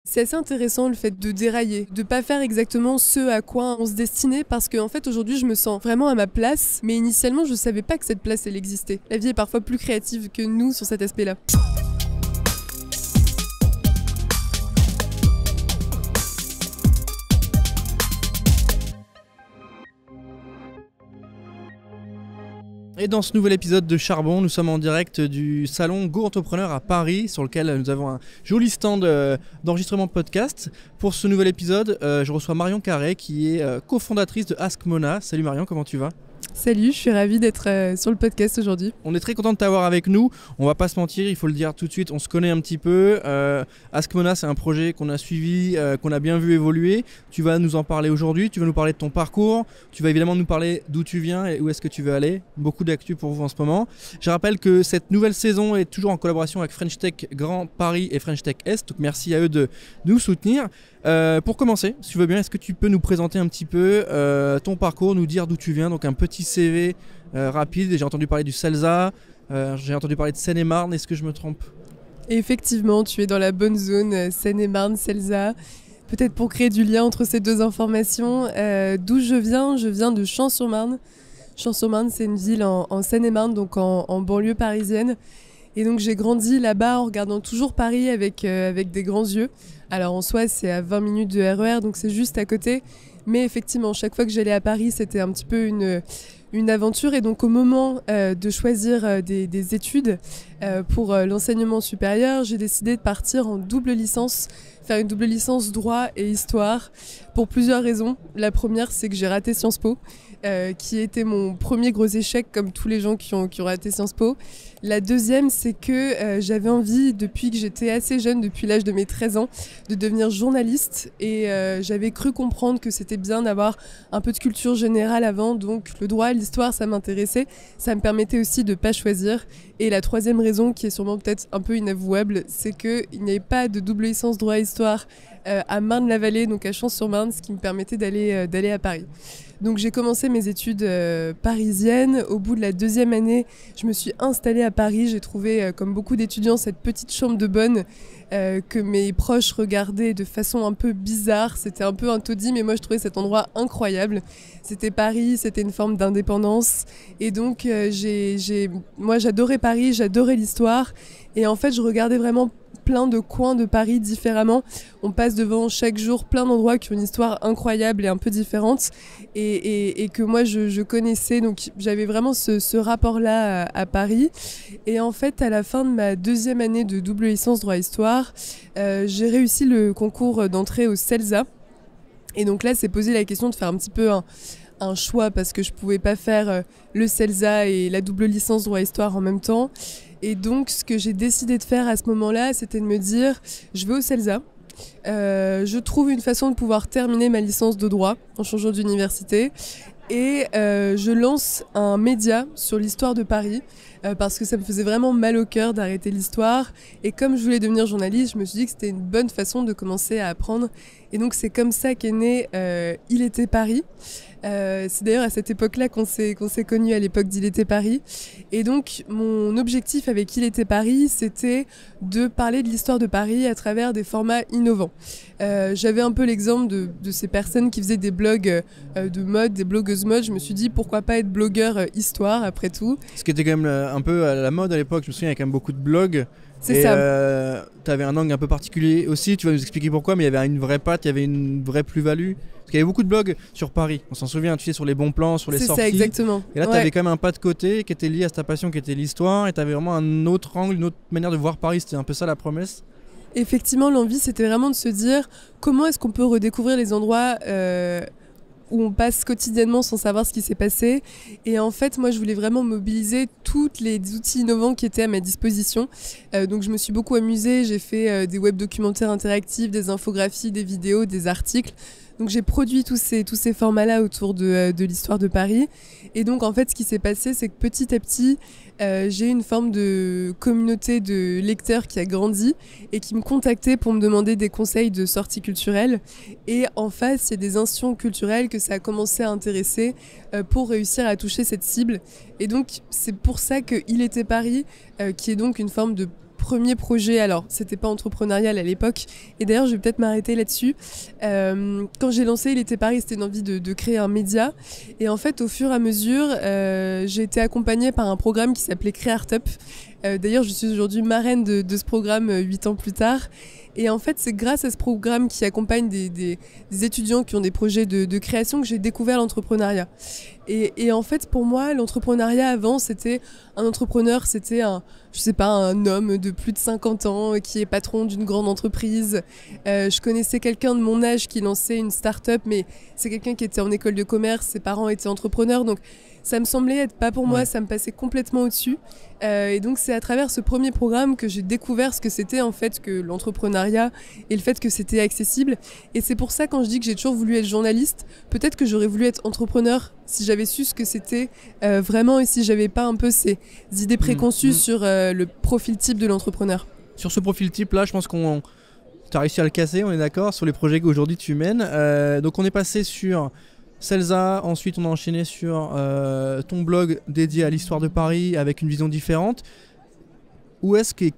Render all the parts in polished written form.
C'est assez intéressant le fait de dérailler, de pas faire exactement ce à quoi on se destinait parce qu'en fait aujourd'hui je me sens vraiment à ma place, mais initialement je savais pas que cette place elle existait. La vie est parfois plus créative que nous sur cet aspect-là. Et dans ce nouvel épisode de Charbon, nous sommes en direct du salon Go Entrepreneur à Paris, sur lequel nous avons un joli stand d'enregistrement podcast. Pour ce nouvel épisode, je reçois Marion Carré, qui est cofondatrice de Ask Mona. Salut Marion, comment tu vas ? Salut, je suis ravie d'être sur le podcast aujourd'hui. On est très content de t'avoir avec nous. On va pas se mentir, il faut le dire tout de suite, on se connaît un petit peu. Ask Mona, c'est un projet qu'on a suivi, qu'on a bien vu évoluer. Tu vas nous en parler aujourd'hui, tu vas nous parler de ton parcours. Tu vas évidemment nous parler d'où tu viens et où est-ce que tu veux aller. Beaucoup d'actu pour vous en ce moment. Je rappelle que cette nouvelle saison est toujours en collaboration avec French Tech Grand Paris et French Tech Est. Donc merci à eux de nous soutenir. Pour commencer, si tu veux bien, est-ce que tu peux nous présenter un petit peu ton parcours, nous dire d'où tu viens, donc un petit CV rapide. J'ai entendu parler du CELSA, j'ai entendu parler de Seine-et-Marne, est-ce que je me trompe ? Effectivement, tu es dans la bonne zone, Seine-et-Marne, CELSA. Peut-être pour créer du lien entre ces deux informations, d'où je viens de Champs-sur-Marne. Champs-sur-Marne, c'est une ville en Seine-et-Marne, donc en banlieue parisienne. Et donc j'ai grandi là-bas en regardant toujours Paris avec des grands yeux. Alors en soi, c'est à 20 minutes de RER, donc c'est juste à côté. Mais effectivement, chaque fois que j'allais à Paris, c'était un petit peu une aventure. Et donc au moment de choisir des études pour l'enseignement supérieur, j'ai décidé de partir en double licence, faire une double licence droit et histoire, pour plusieurs raisons. La première, c'est que j'ai raté Sciences Po, qui était mon premier gros échec, comme tous les gens qui ont raté Sciences Po. La deuxième, c'est que j'avais envie, depuis que j'étais assez jeune, depuis l'âge de mes 13 ans, de devenir journaliste. Et j'avais cru comprendre que c'était bien d'avoir un peu de culture générale avant. Donc le droit, l'histoire, ça m'intéressait. Ça me permettait aussi de ne pas choisir. Et la troisième raison, qui est sûrement peut-être un peu inavouable, c'est qu'il n'y avait pas de double licence droit-histoire à Marne-la-Vallée, donc à Champs-sur-Marne, ce qui me permettait d'aller à Paris. Donc j'ai commencé mes études parisiennes. Au bout de la deuxième année, je me suis installée à Paris. J'ai trouvé, comme beaucoup d'étudiants, cette petite chambre de bonne que mes proches regardaient de façon un peu bizarre. C'était un peu un taudis, mais moi je trouvais cet endroit incroyable. C'était Paris, c'était une forme d'indépendance. Et donc moi j'adorais Paris, j'adorais l'histoire. Et en fait, je regardais vraiment plein de coins de Paris différemment. On passe devant chaque jour plein d'endroits qui ont une histoire incroyable et un peu différente et que moi je connaissais. Donc j'avais vraiment ce rapport-là à Paris. Et en fait, à la fin de ma deuxième année de double licence droit-histoire, j'ai réussi le concours d'entrée au CELSA. Et donc là, c'est posé la question de faire un petit peu un choix parce que je pouvais pas faire le CELSA et la double licence droit-histoire en même temps. Et donc, ce que j'ai décidé de faire à ce moment-là, c'était de me dire, je vais au CELSA. Je trouve une façon de pouvoir terminer ma licence de droit en changeant d'université. Et je lance un média sur l'histoire de Paris parce que ça me faisait vraiment mal au cœur d'arrêter l'histoire. Et comme je voulais devenir journaliste, je me suis dit que c'était une bonne façon de commencer à apprendre. Et donc, c'est comme ça qu'est né Il était Paris. C'est d'ailleurs à cette époque-là qu'on s'est connus, à l'époque d'Il était Paris. Et donc, mon objectif avec Il était Paris, c'était de parler de l'histoire de Paris à travers des formats innovants. J'avais un peu l'exemple de ces personnes qui faisaient des blogs de mode, des blogueuses mode. Je me suis dit, pourquoi pas être blogueur histoire, après tout. Ce qui était quand même un peu à la mode à l'époque, je me souviens, il y a quand même beaucoup de blogs. C'est ça. Tu avais un angle un peu particulier aussi, tu vas nous expliquer pourquoi, mais il y avait une vraie patte, il y avait une vraie plus-value. Parce qu'il y avait beaucoup de blogs sur Paris, on s'en souvient, tu sais, sur les bons plans, sur les sorties. C'est ça, exactement. Et là, tu avais quand même un pas de côté qui était lié à ta passion, qui était l'histoire, et tu avais vraiment un autre angle, une autre manière de voir Paris, c'était un peu ça la promesse. Effectivement, l'envie, c'était vraiment de se dire comment est-ce qu'on peut redécouvrir les endroits où on passe quotidiennement sans savoir ce qui s'est passé. Et en fait, moi, je voulais vraiment mobiliser tous les outils innovants qui étaient à ma disposition. Donc, je me suis beaucoup amusée. J'ai fait des web documentaires interactifs, des infographies, des vidéos, des articles. Donc, j'ai produit tous ces formats-là autour de l'histoire de Paris. Et donc, en fait, ce qui s'est passé, c'est que petit à petit, j'ai une forme de communauté de lecteurs qui a grandi et qui me contactaient pour me demander des conseils de sorties culturelles. Et en face, il y a des institutions culturelles que ça a commencé à intéresser pour réussir à toucher cette cible. Et donc, c'est pour ça que Il était Paris, qui est donc une forme de premier projet, alors c'était pas entrepreneurial à l'époque, et d'ailleurs je vais peut-être m'arrêter là-dessus. Quand j'ai lancé Il était Paris, c'était une envie de créer un média, et en fait au fur et à mesure, j'ai été accompagnée par un programme qui s'appelait Créartup. D'ailleurs je suis aujourd'hui marraine de ce programme 8 ans plus tard. Et en fait, c'est grâce à ce programme qui accompagne des étudiants qui ont des projets de création que j'ai découvert l'entrepreneuriat. Et en fait, pour moi, l'entrepreneuriat avant, c'était un entrepreneur, c'était un homme de plus de 50 ans qui est patron d'une grande entreprise. Je connaissais quelqu'un de mon âge qui lançait une start-up, mais c'est quelqu'un qui était en école de commerce, ses parents étaient entrepreneurs, donc ça me semblait être pas pour moi, ça me passait complètement au-dessus. Et donc c'est à travers ce premier programme que j'ai découvert ce que c'était en fait que l'entrepreneuriat et le fait que c'était accessible. Et c'est pour ça quand je dis que j'ai toujours voulu être journaliste, peut-être que j'aurais voulu être entrepreneur si j'avais su ce que c'était vraiment et si j'avais pas un peu ces idées préconçues sur le profil type de l'entrepreneur. Sur ce profil type là, je pense qu'on t'as réussi à le casser, on est d'accord, sur les projets qu'aujourd'hui tu mènes. Donc on est passé sur Celsa, ensuite on a enchaîné sur ton blog dédié à l'histoire de Paris avec une vision différente. Où est-ce qu'est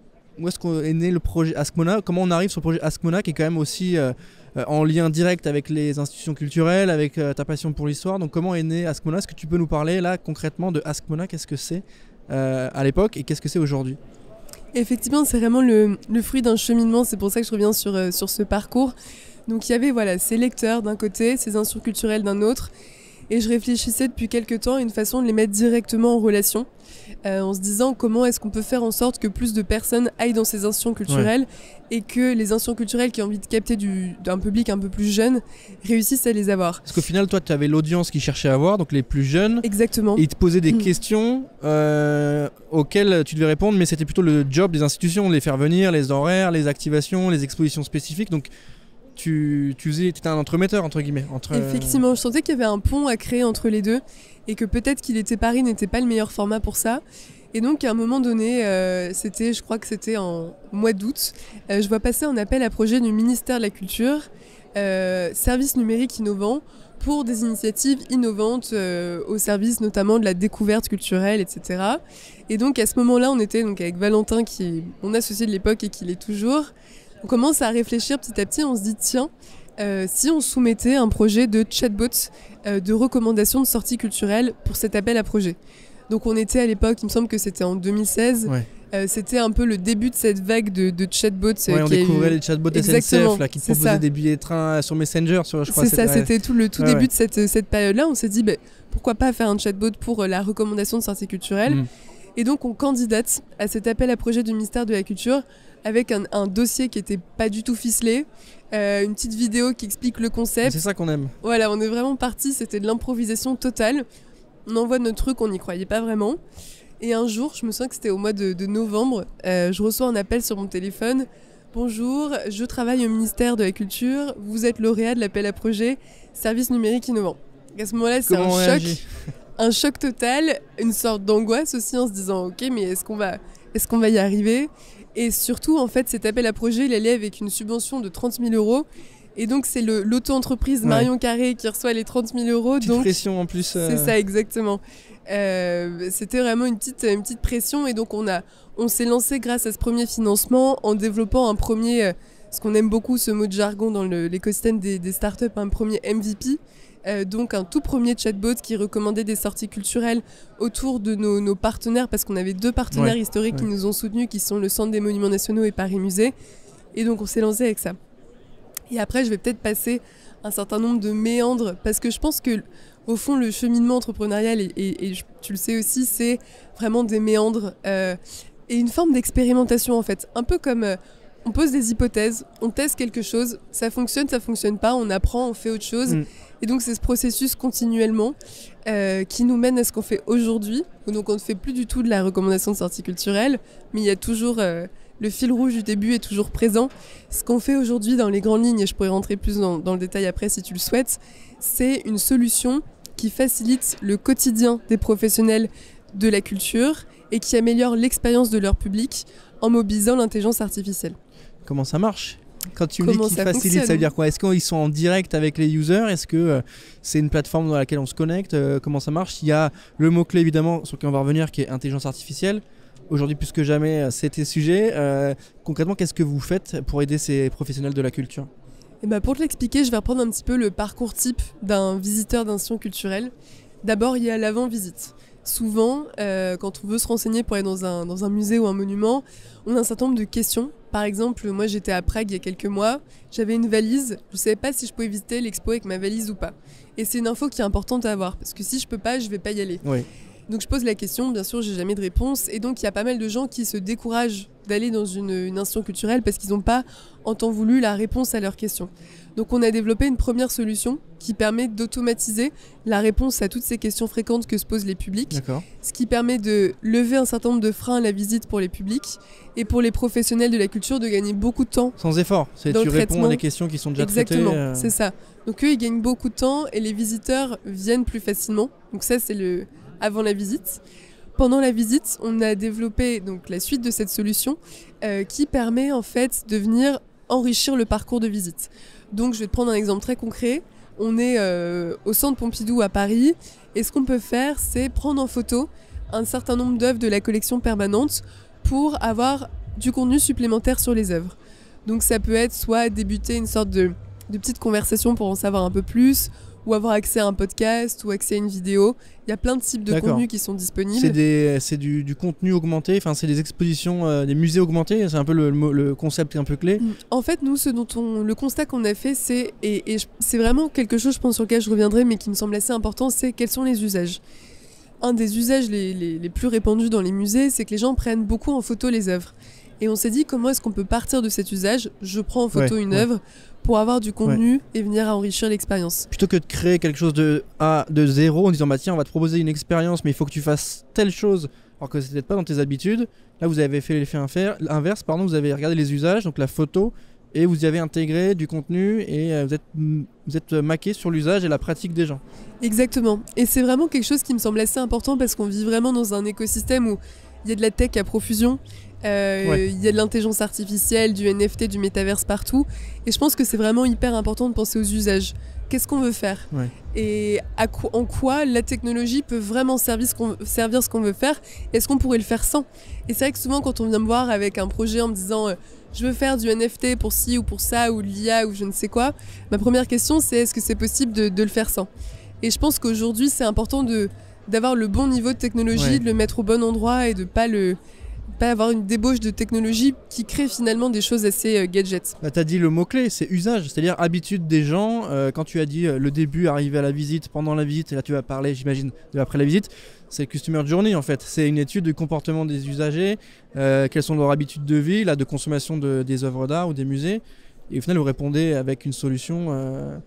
né le projet Askmona? Comment on arrive sur le projet Askmona qui est quand même aussi en lien direct avec les institutions culturelles, avec ta passion pour l'histoire? Donc comment est né Askmona? Est-ce que tu peux nous parler là concrètement de Askmona? Qu'est-ce que c'est à l'époque et qu'est-ce que c'est aujourd'hui? Effectivement, c'est vraiment le fruit d'un cheminement, c'est pour ça que je reviens sur ce parcours. Donc il y avait ces lecteurs d'un côté, ces institutions culturelles d'un autre, et je réfléchissais depuis quelques temps à une façon de les mettre directement en relation, en se disant comment est-ce qu'on peut faire en sorte que plus de personnes aillent dans ces institutions culturelles et que les institutions culturelles qui ont envie de capter d'un public un peu plus jeune réussissent à les avoir. Parce qu'au final, toi, tu avais l'audience qui cherchait à voir, donc les plus jeunes. Exactement. Et ils te posaient des questions auxquelles tu devais répondre, mais c'était plutôt le job des institutions, de les faire venir, les horaires, les activations, les expositions spécifiques. Donc tu étais un entremetteur entre guillemets. Effectivement, je sentais qu'il y avait un pont à créer entre les deux et que peut-être qu'il était Paris n'était pas le meilleur format pour ça. Et donc à un moment donné, je crois que c'était en mois d'août, je vois passer un appel à projet du ministère de la Culture, service numérique innovant, pour des initiatives innovantes au service notamment de la découverte culturelle, etc. Et donc à ce moment-là, on était donc avec Valentin, qui est mon associé de l'époque et qui l'est toujours. On commence à réfléchir petit à petit, on se dit tiens, si on soumettait un projet de chatbot de recommandation de sortie culturelle pour cet appel à projet. Donc on était à l'époque, il me semble que c'était en 2016, c'était un peu le début de cette vague de chatbots. On découvrait les chatbots SNCF là, qui proposaient des billets de train sur Messenger. Je crois c'est ça, c'était tout le tout début de cette période-là. On s'est dit pourquoi pas faire un chatbot pour la recommandation de sortie culturelle. Et donc on candidate à cet appel à projet du ministère de la Culture avec un dossier qui n'était pas du tout ficelé, une petite vidéo qui explique le concept. C'est ça qu'on aime. Voilà, on est vraiment parti, c'était de l'improvisation totale. On envoie notre truc, on n'y croyait pas vraiment. Et un jour, je me souviens que c'était au mois de novembre, je reçois un appel sur mon téléphone. Bonjour, je travaille au ministère de la Culture, vous êtes lauréat de l'appel à projet Service numérique innovant. À ce moment-là, c'est un choc total, une sorte d'angoisse aussi en se disant ok, mais est-ce qu'on va y arriver? Et surtout, en fait, cet appel à projet, il allait avec une subvention de 30 000 €. Et donc, c'est l'auto-entreprise Marion Carré qui reçoit les 30 000 €. Petite pression en plus. C'est ça, exactement. C'était vraiment une petite pression. Et donc, on s'est lancé grâce à ce premier financement en développant un premier, ce qu'on aime beaucoup, ce mot de jargon dans l'écosystème des startups, un premier MVP. Donc un tout premier chatbot qui recommandait des sorties culturelles autour de nos partenaires, parce qu'on avait 2 partenaires historiques qui nous ont soutenus, qui sont le Centre des Monuments Nationaux et Paris Musée. Et donc on s'est lancé avec ça. Et après je vais peut-être passer un certain nombre de méandres, parce que je pense que au fond le cheminement entrepreneurial, et tu le sais aussi, c'est vraiment des méandres et une forme d'expérimentation en fait. Un peu comme on pose des hypothèses, on teste quelque chose, ça fonctionne pas, on apprend, on fait autre chose. Et donc c'est ce processus continuellement qui nous mène à ce qu'on fait aujourd'hui. Donc on ne fait plus du tout de la recommandation de sortie culturelle, mais il y a toujours le fil rouge du début est toujours présent. Ce qu'on fait aujourd'hui dans les grandes lignes, et je pourrais rentrer plus dans le détail après si tu le souhaites, c'est une solution qui facilite le quotidien des professionnels de la culture et qui améliore l'expérience de leur public en mobilisant l'intelligence artificielle. Comment ça marche ? Quand tu me dis qu'ils facilitent, ça veut dire quoi? Est-ce qu'ils sont en direct avec les users? Est-ce que c'est une plateforme dans laquelle on se connecte? Comment ça marche? Il y a le mot-clé évidemment sur lequel on va revenir qui est intelligence artificielle. aujourd'hui plus que jamais, c'est tes sujets. Concrètement, qu'est-ce que vous faites pour aider ces professionnels de la culture ? Et pour te l'expliquer, je vais reprendre un petit peu le parcours type d'un visiteur d'institution culturelle. D'abord, il y a l'avant-visite. Souvent, quand on veut se renseigner pour aller dans un musée ou un monument, on a un certain nombre de questions. Par exemple, moi j'étais à Prague il y a quelques mois, j'avais une valise, je ne savais pas si je pouvais visiter l'expo avec ma valise ou pas. Et c'est une info qui est importante à avoir, parce que si je peux pas, je vais pas y aller. Oui. Donc je pose la question, bien sûr, j'ai jamais de réponse. Et donc il y a pas mal de gens qui se découragent d'aller dans une institution culturelle parce qu'ils n'ont pas en temps voulu la réponse à leurs questions. Donc on a développé une première solution qui permet d'automatiser la réponse à toutes ces questions fréquentes que se posent les publics. D'accord. Ce qui permet de lever un certain nombre de freins à la visite pour les publics et pour les professionnels de la culture de gagner beaucoup de temps. Sans effort, tu réponds à des questions qui sont déjà traitées. Exactement, c'est ça. Donc eux, ils gagnent beaucoup de temps et les visiteurs viennent plus facilement. Donc ça, c'est avant la visite. Pendant la visite, on a développé donc la suite de cette solution qui permet en fait de venir enrichir le parcours de visite. Donc je vais te prendre un exemple très concret. On est au Centre Pompidou à Paris et ce qu'on peut faire, c'est prendre en photo un certain nombre d'œuvres de la collection permanente pour avoir du contenu supplémentaire sur les œuvres. Donc ça peut être soit débuter une sorte de petite conversation pour en savoir un peu plus, ou avoir accès à un podcast ou accès à une vidéo. Il y a plein de types de contenus qui sont disponibles. C'est du contenu augmenté, enfin c'est des expositions, des musées augmentés, c'est un peu le concept un peu clé. En fait, nous, le constat qu'on a fait, c'est vraiment quelque chose, je pense, sur lequel je reviendrai, mais qui me semble assez important, c'est quels sont les usages. Un des usages les plus répandus dans les musées, c'est que les gens prennent beaucoup en photo les œuvres. Et on s'est dit, comment est-ce qu'on peut partir de cet usage ? Je prends en photo une œuvre pour avoir du contenu et venir à enrichir l'expérience. Plutôt que de créer quelque chose de zéro en disant tiens, on va te proposer une expérience mais il faut que tu fasses telle chose alors que c'est peut-être pas dans tes habitudes. Là vous avez fait l'effet inverse, vous avez regardé les usages, donc la photo, et vous y avez intégré du contenu et vous êtes maqué sur l'usage et la pratique des gens. Exactement. Et c'est vraiment quelque chose qui me semble assez important parce qu'on vit vraiment dans un écosystème où il y a de la tech à profusion. Il y a de l'intelligence artificielle, du NFT, du métaverse partout. Et je pense que c'est vraiment hyper important de penser aux usages. Qu'est-ce qu'on veut faire ? Et en quoi la technologie peut vraiment servir ce qu'on veut faire ? Est-ce qu'on pourrait le faire sans ? Et c'est vrai que souvent quand on vient me voir avec un projet en me disant je veux faire du NFT pour ci ou pour ça ou de l'IA ou je ne sais quoi, ma première question c'est est-ce que c'est possible de le faire sans ? Et je pense qu'aujourd'hui c'est important d'avoir le bon niveau de technologie, de le mettre au bon endroit et de pas avoir une débauche de technologie qui crée finalement des choses assez gadgets. Tu as dit le mot-clé, c'est usage, c'est-à-dire habitude des gens. Quand tu as dit le début, arriver à la visite, pendant la visite, et là tu vas parler, j'imagine, de après la visite, c'est le Customer Journey en fait. C'est une étude du comportement des usagers, quelles sont leurs habitudes de vie, de consommation des œuvres d'art ou des musées. Et au final, vous répondez avec une solution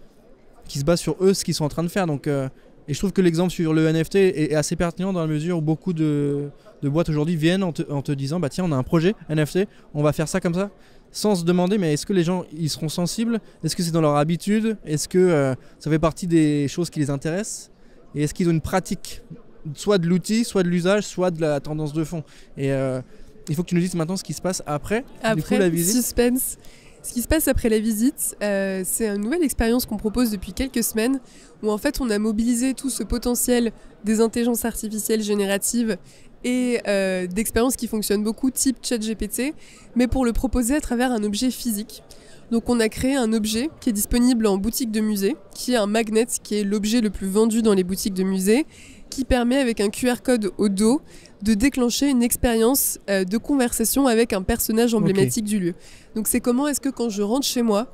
qui se base sur eux, ce qu'ils sont en train de faire. Donc, et je trouve que l'exemple sur le NFT est assez pertinent dans la mesure où beaucoup de boîtes aujourd'hui viennent en te disant tiens, on a un projet NFT, on va faire ça comme ça, sans se demander mais est-ce que les gens ils seront sensibles, est-ce que c'est dans leur habitude, est-ce que ça fait partie des choses qui les intéressent, et est-ce qu'ils ont une pratique soit de l'outil, soit de l'usage, soit de la tendance de fond. Et il faut que tu nous dises maintenant ce qui se passe après du coup, la visite. Suspense. Ce qui se passe après la visite, c'est une nouvelle expérience qu'on propose depuis quelques semaines où en fait on a mobilisé tout ce potentiel des intelligences artificielles génératives et d'expériences qui fonctionnent beaucoup type ChatGPT, mais pour le proposer à travers un objet physique. Donc on a créé un objet qui est disponible en boutique de musée, qui est un magnet, qui est l'objet le plus vendu dans les boutiques de musée, qui permet avec un QR code au dos de déclencher une expérience de conversation avec un personnage emblématique du lieu. Donc c'est comment est-ce que quand je rentre chez moi,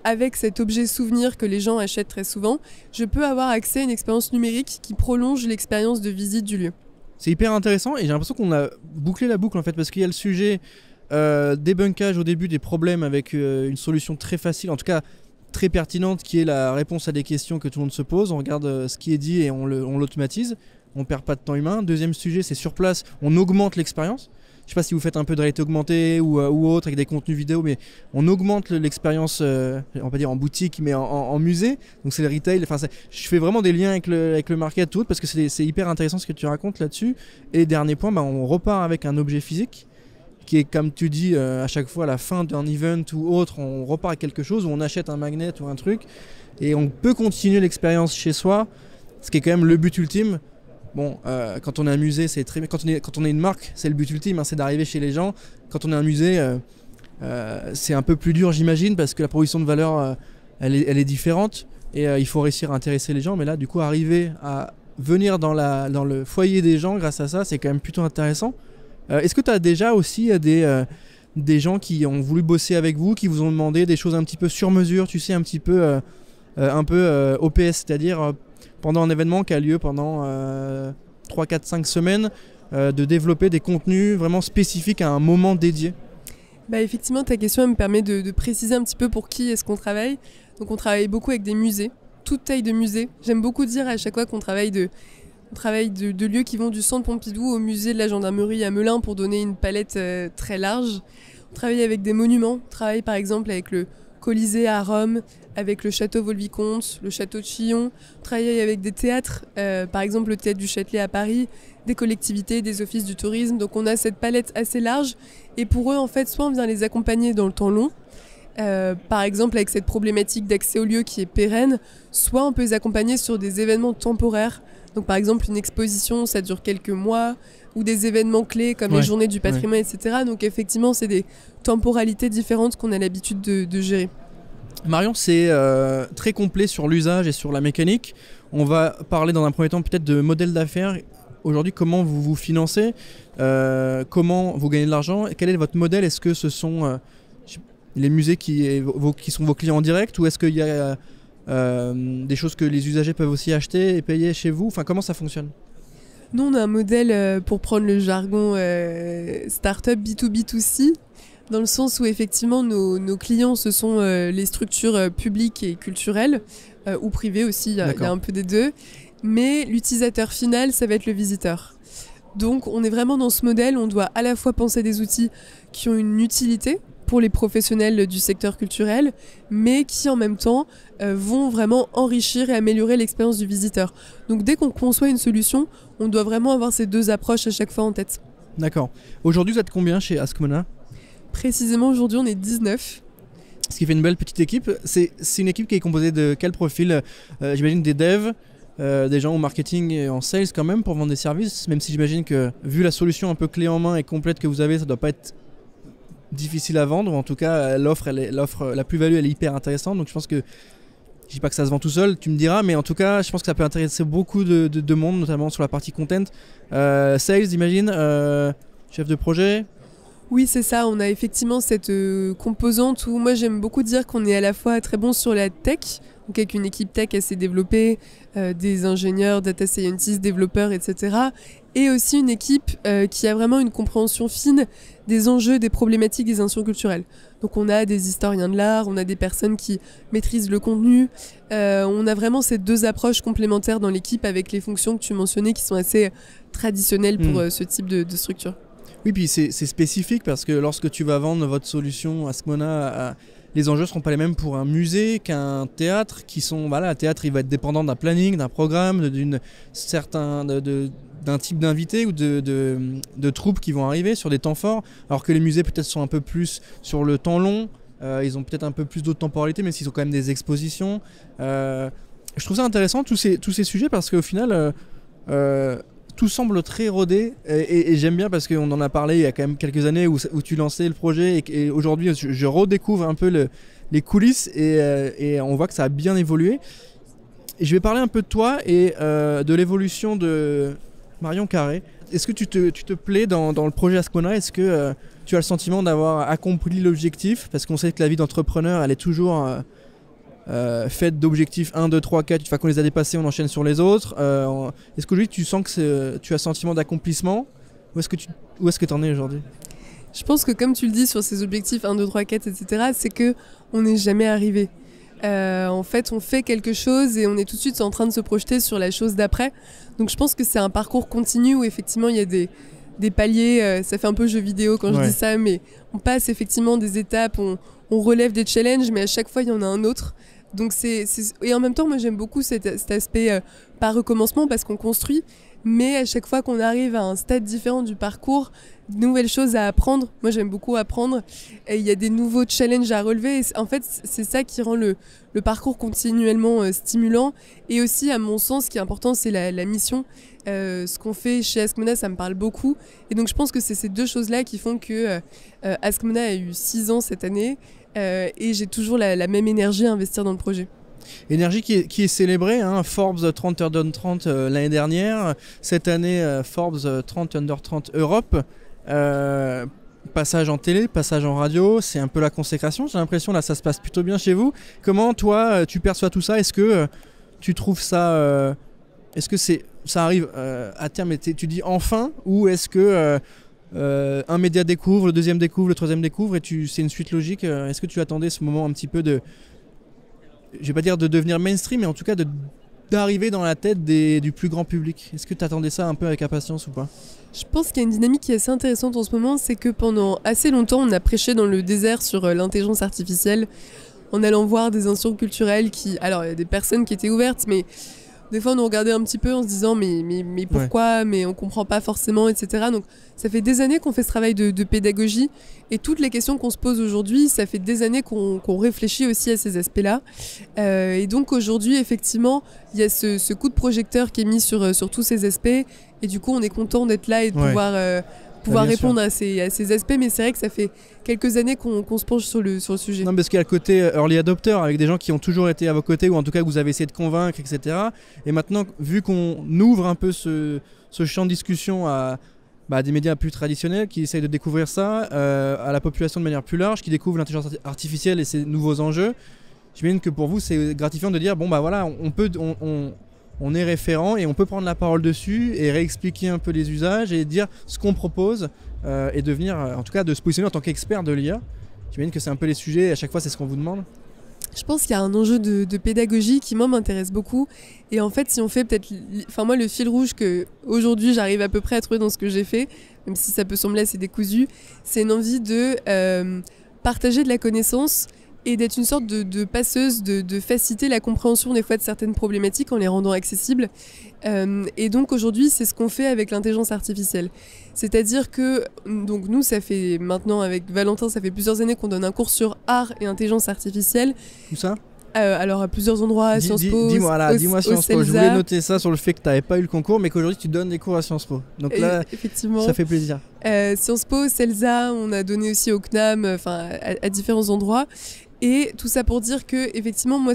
avec cet objet souvenir que les gens achètent très souvent, je peux avoir accès à une expérience numérique qui prolonge l'expérience de visite du lieu. C'est hyper intéressant et j'ai l'impression qu'on a bouclé la boucle en fait, parce qu'il y a le sujet débunkage au début des problèmes avec une solution très facile, en tout cas très pertinente, qui est la réponse à des questions que tout le monde se pose. On regarde ce qui est dit et on l'automatise, on perd pas de temps humain. Deuxième sujet, c'est sur place, on augmente l'expérience. Je sais pas si vous faites un peu de réalité augmentée ou autre avec des contenus vidéo, mais on augmente l'expérience, on va dire en boutique, mais en musée. Donc c'est le retail. Enfin, je fais vraiment des liens avec le market tout, parce que c'est hyper intéressant ce que tu racontes là-dessus. Et dernier point, on repart avec un objet physique qui est, comme tu dis, à chaque fois à la fin d'un event ou autre, on repart avec quelque chose où on achète un magnet ou un truc et on peut continuer l'expérience chez soi, ce qui est quand même le but ultime. Bon, quand on est un musée, c'est très bien. Quand on est une marque, c'est le but ultime, hein, c'est d'arriver chez les gens. Quand on est un musée, c'est un peu plus dur, j'imagine, parce que la proposition de valeur, elle est différente. Et il faut réussir à intéresser les gens. Mais là, du coup, arriver à venir dans le foyer des gens grâce à ça, c'est quand même plutôt intéressant. Est-ce que tu as déjà aussi des gens qui ont voulu bosser avec vous, qui vous ont demandé des choses un petit peu sur mesure, tu sais, un peu OPS, c'est-à-dire pendant un événement qui a lieu pendant 3, 4, 5 semaines, de développer des contenus vraiment spécifiques à un moment dédié? Bah effectivement, ta question elle me permet de préciser un petit peu pour qui est-ce qu'on travaille. Donc on travaille beaucoup avec des musées, toute taille de musée. J'aime beaucoup dire à chaque fois qu'on travaille de lieux qui vont du centre Pompidou au musée de la gendarmerie à Melun pour donner une palette très large. On travaille avec des monuments, on travaille par exemple avec le Colisée à Rome, avec le château Vaux-le-Vicomte, le château de Chillon. On travaille avec des théâtres, par exemple le théâtre du Châtelet à Paris, des collectivités, des offices du tourisme. Donc on a cette palette assez large et pour eux en fait soit on vient les accompagner dans le temps long, par exemple avec cette problématique d'accès aux lieux qui est pérenne, soit on peut les accompagner sur des événements temporaires. Donc par exemple une exposition ça dure quelques mois ou des événements clés comme les journées du patrimoine, etc. Donc effectivement c'est des temporalités différentes qu'on a l'habitude de gérer. Marion, c'est très complet sur l'usage et sur la mécanique. On va parler dans un premier temps peut-être de modèle d'affaires. Aujourd'hui, comment vous vous financez, comment vous gagnez de l'argent, quel est votre modèle? Est-ce que ce sont les musées qui sont vos clients en direct, ou est-ce qu'il y a des choses que les usagers peuvent aussi acheter et payer chez vous? Enfin, comment ça fonctionne? Nous, on a un modèle, pour prendre le jargon startup B2B2C, dans le sens où effectivement nos clients, ce sont les structures publiques et culturelles, ou privées aussi, il y a un peu des deux. Mais l'utilisateur final, ça va être le visiteur. Donc on est vraiment dans ce modèle, on doit à la fois penser des outils qui ont une utilité pour les professionnels du secteur culturel, mais qui en même temps vont vraiment enrichir et améliorer l'expérience du visiteur. Donc dès qu'on conçoit une solution, on doit vraiment avoir ces deux approches à chaque fois en tête. D'accord. Aujourd'hui, vous êtes combien chez Askmona? Précisément, aujourd'hui, on est 19. Ce qui fait une belle petite équipe. C'est une équipe qui est composée de quel profil? J'imagine des devs, des gens au marketing et en sales quand même pour vendre des services, même si j'imagine que vu la solution un peu clé en main et complète que vous avez, ça doit pas être difficile à vendre, ou en tout cas l'offre, la plus-value elle est hyper intéressante, donc je pense que, je dis pas que ça se vend tout seul, tu me diras, mais en tout cas je pense que ça peut intéresser beaucoup de monde, notamment sur la partie content. Sales, j'imagine, chef de projet. Oui, c'est ça, on a effectivement cette composante où moi j'aime beaucoup dire qu'on est à la fois très bon sur la tech, donc avec une équipe tech assez développée, des ingénieurs, data scientists, développeurs, etc. Et aussi une équipe qui a vraiment une compréhension fine des enjeux, des problématiques des institutions culturelles. Donc on a des historiens de l'art, on a des personnes qui maîtrisent le contenu, on a vraiment ces deux approches complémentaires dans l'équipe avec les fonctions que tu mentionnais qui sont assez traditionnelles pour ce type de structure. Oui, puis c'est spécifique parce que lorsque tu vas vendre votre solution Askmona, les enjeux ne seront pas les mêmes pour un musée qu'un théâtre. Un théâtre, il va être dépendant d'un planning, d'un programme, d'un type d'invité ou de troupes qui vont arriver sur des temps forts, alors que les musées peut-être sont un peu plus sur le temps long. Ils ont peut-être un peu plus d'autres temporalités, mais s'ils ont quand même des expositions. Je trouve ça intéressant, tous ces sujets, parce qu'au final... tout semble très rodé et j'aime bien parce qu'on en a parlé il y a quand même quelques années où tu lançais le projet et aujourd'hui je redécouvre un peu les coulisses et on voit que ça a bien évolué. Et je vais parler un peu de toi et de l'évolution de Marion Carré. Est-ce que tu te plais dans le projet Askmona? Est-ce que tu as le sentiment d'avoir accompli l'objectif? Parce qu'on sait que la vie d'entrepreneur elle est toujours... faite d'objectifs 1, 2, 3, 4, une fois qu'on les a dépassés, on enchaîne sur les autres. Est-ce qu'aujourd'hui tu sens que tu as un sentiment d'accomplissement? Où est-ce que tu en es aujourd'hui? Je pense que comme tu le dis sur ces objectifs 1, 2, 3, 4, etc., c'est qu'on n'est jamais arrivé. En fait, on fait quelque chose et on est tout de suite en train de se projeter sur la chose d'après. Donc je pense que c'est un parcours continu où effectivement il y a des paliers, ça fait un peu jeu vidéo quand je dis ça, mais on passe effectivement des étapes, on relève des challenges, mais à chaque fois il y en a un autre. Donc et en même temps, moi j'aime beaucoup cet aspect par recommencement parce qu'on construit. mais à chaque fois qu'on arrive à un stade différent du parcours, de nouvelles choses à apprendre. Moi, j'aime beaucoup apprendre. Et il y a des nouveaux challenges à relever. Et en fait, c'est ça qui rend le parcours continuellement stimulant. Et aussi, à mon sens, ce qui est important, c'est la mission. Ce qu'on fait chez Askmona, ça me parle beaucoup. Et donc, je pense que c'est ces deux choses-là qui font que Askmona a eu 6 ans cette année. Et j'ai toujours la même énergie à investir dans le projet. Énergie qui est célébrée, hein. Forbes 30 Under 30 l'année dernière, cette année Forbes 30 Under 30 Europe, passage en télé, passage en radio, c'est un peu la consécration, j'ai l'impression, là ça se passe plutôt bien chez vous. Comment toi tu perçois tout ça? Est-ce que tu trouves ça, est-ce que ça arrive à terme, tu dis enfin, ou est-ce que un média découvre, le deuxième découvre, le troisième découvre et c'est une suite logique? Est-ce que tu attendais ce moment un petit peu de, je vais pas dire de devenir mainstream, mais en tout cas d'arriver dans la tête du plus grand public? Est-ce que tu attendais ça un peu avec impatience ou pas? Je pense qu'il y a une dynamique qui est assez intéressante en ce moment, c'est que pendant assez longtemps, on a prêché dans le désert sur l'intelligence artificielle, en allant voir des institutions culturelles qui... Alors, il y a des personnes qui étaient ouvertes, mais des fois, on nous regardait un petit peu en se disant mais pourquoi, mais on comprend pas forcément, etc. Donc, ça fait des années qu'on fait ce travail de pédagogie, et toutes les questions qu'on se pose aujourd'hui, ça fait des années qu'on réfléchit aussi à ces aspects-là. Et donc, aujourd'hui, effectivement, il y a ce coup de projecteur qui est mis sur tous ces aspects, et du coup, on est content d'être là et de pouvoir répondre à ces aspects, mais c'est vrai que ça fait quelques années qu'on se penche sur le sujet. Non, parce qu'il y a le côté early adopter, avec des gens qui ont toujours été à vos côtés, ou en tout cas que vous avez essayé de convaincre, etc. Et maintenant, vu qu'on ouvre un peu ce champ de discussion à des médias plus traditionnels qui essayent de découvrir ça, à la population de manière plus large, qui découvre l'intelligence artificielle et ses nouveaux enjeux, j'imagine que pour vous, c'est gratifiant de dire, bon bah voilà, on est référent et on peut prendre la parole dessus et réexpliquer un peu les usages et dire ce qu'on propose et devenir, en tout cas de se positionner en tant qu'expert de l'IA. J'imagine que c'est un peu les sujets et à chaque fois c'est ce qu'on vous demande. Je pense qu'il y a un enjeu de pédagogie qui moi m'intéresse beaucoup, et en fait si on fait peut-être, moi le fil rouge que aujourd'hui j'arrive à peu près à trouver dans ce que j'ai fait, même si ça peut sembler assez décousu, c'est une envie de partager de la connaissance et d'être une sorte de passeuse, de faciliter la compréhension des fois de certaines problématiques en les rendant accessibles. Et donc aujourd'hui, c'est ce qu'on fait avec l'intelligence artificielle. C'est-à-dire que donc nous, ça fait maintenant avec Valentin, ça fait plusieurs années qu'on donne un cours sur art et intelligence artificielle. Où ça ? Alors à plusieurs endroits, à Sciences Po, dis-moi Sciences Po. Je voulais noter ça sur le fait que tu n'avais pas eu le concours, mais qu'aujourd'hui tu donnes des cours à Sciences Po. Donc là, effectivement, ça fait plaisir. Sciences Po, CELSA, on a donné aussi au CNAM, à différents endroits. Et tout ça pour dire que, effectivement, moi,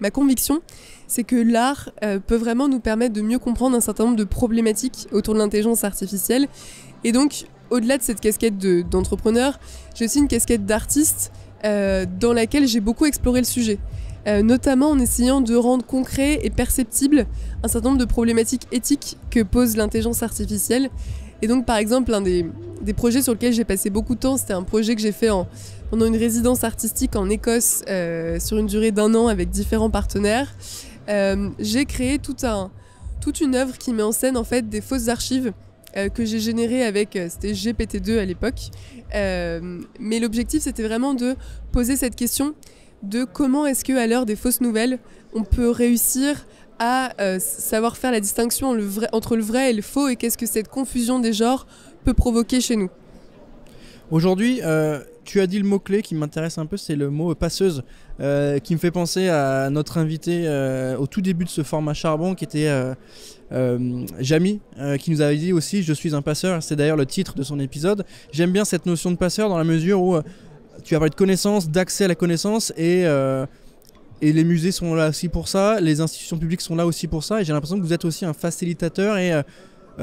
ma conviction, c'est que l'art peut vraiment nous permettre de mieux comprendre un certain nombre de problématiques autour de l'intelligence artificielle. Et donc, au-delà de cette casquette d'entrepreneur, j'ai aussi une casquette d'artiste dans laquelle j'ai beaucoup exploré le sujet. Notamment en essayant de rendre concret et perceptible un certain nombre de problématiques éthiques que pose l'intelligence artificielle. Et donc, par exemple, un des projets sur lesquels j'ai passé beaucoup de temps, c'était un projet que j'ai fait pendant une résidence artistique en Écosse sur une durée d'1 an avec différents partenaires. J'ai créé toute une œuvre qui met en scène en fait des fausses archives que j'ai générées avec, c'était GPT-2 à l'époque. Mais l'objectif, c'était vraiment de poser cette question de comment est-ce qu'à l'heure des fausses nouvelles, on peut réussir à savoir faire la distinction entre le vrai et le faux, et qu'est-ce que cette confusion des genres peut provoquer chez nous. Aujourd'hui, tu as dit le mot-clé qui m'intéresse un peu, c'est le mot passeuse, qui me fait penser à notre invité au tout début de ce format Charbon, qui était Jamy, qui nous avait dit aussi « Je suis un passeur », c'est d'ailleurs le titre de son épisode. J'aime bien cette notion de passeur dans la mesure où tu as parlé de connaissance, d'accès à la connaissance, et les musées sont là aussi pour ça, les institutions publiques sont là aussi pour ça, et j'ai l'impression que vous êtes aussi un facilitateur et